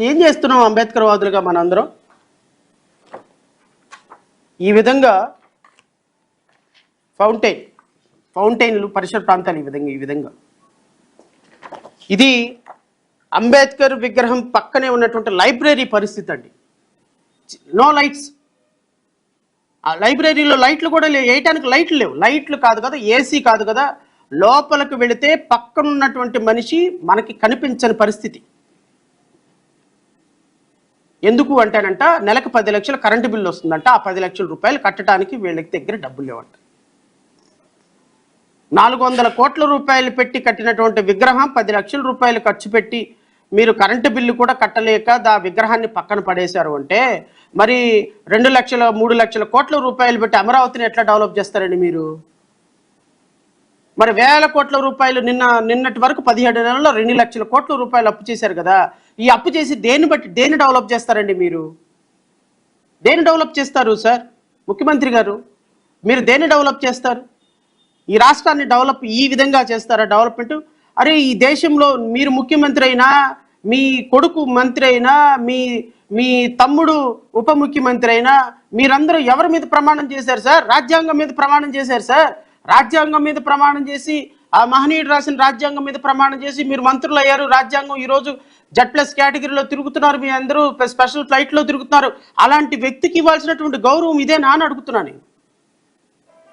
ఏం చేస్తున్నాం అంబేద్కర్ వాదులుగా మనందరం? ఈ విధంగా ఫౌంటైన్లు పరిసర ప్రాంతాలు ఈ విధంగా ఇది అంబేద్కర్ విగ్రహం పక్కనే ఉన్నటువంటి లైబ్రరీ పరిస్థితి అండి. No lights. ఆ లైబ్రరీలో లైట్లు కూడా వేయటానికి లైట్లు లేవు. లైట్లు కాదు కదా, ఏసీ కాదు కదా, లోపలికి వెళితే పక్కనున్నటువంటి మనిషి మనకి కనిపించని పరిస్థితి. ఎందుకు అంటేనంట నెలకు 10 లక్షల కరెంటు బిల్లు వస్తుందంట. ఆ 10 లక్షల రూపాయలు కట్టడానికి వీళ్ళకి దగ్గర డబ్బులు లేవంట. 400 కోట్ల రూపాయలు పెట్టి కట్టినటువంటి విగ్రహం 10 లక్షల రూపాయలు ఖర్చు పెట్టి మీరు కరెంటు బిల్లు కూడా కట్టలేక ఆ విగ్రహాన్ని పక్కన పడేశారు అంటే మరి 2 లక్షల 3 లక్షల కోట్ల రూపాయలు పెట్టి అమరావతిని ఎట్లా డెవలప్ చేస్తారండి మీరు? మరి వేల కోట్ల రూపాయలు నిన్నటి వరకు 17 నెలల్లో 2 లక్షల కోట్ల రూపాయలు అప్పు చేశారు కదా. ఈ అప్పు చేసి దేన్ని డెవలప్ చేస్తారండి మీరు? దేన్ని డెవలప్ చేస్తారు సార్ ముఖ్యమంత్రి గారు? మీరు దేన్ని డెవలప్ చేస్తారు? ఈ రాష్ట్రాన్ని డెవలప్ ఈ విధంగా చేస్తారా డెవలప్మెంట్? అరే ఈ దేశంలో మీరు ముఖ్యమంత్రి అయినా, మీ కొడుకు మంత్రి అయినా, మీ తమ్ముడు ఉప ముఖ్యమంత్రి అయినా మీరందరూ ఎవరి మీద ప్రమాణం చేశారు సార్? రాజ్యాంగం మీద ప్రమాణం చేశారు సార్. రాజ్యాంగం మీద ప్రమాణం చేసి ఆ మహనీయుడు రాసిన రాజ్యాంగం మీద ప్రమాణం చేసి మీరు మంత్రులు అయ్యారు. రాజ్యాంగం ఈరోజు Z+ కేటగిరీలో తిరుగుతున్నారు, మీ అందరూ స్పెషల్ ఫ్లైట్లో తిరుగుతున్నారు. అలాంటి వ్యక్తికి ఇవ్వాల్సినటువంటి గౌరవం ఇదేనా అని అడుగుతున్నాను.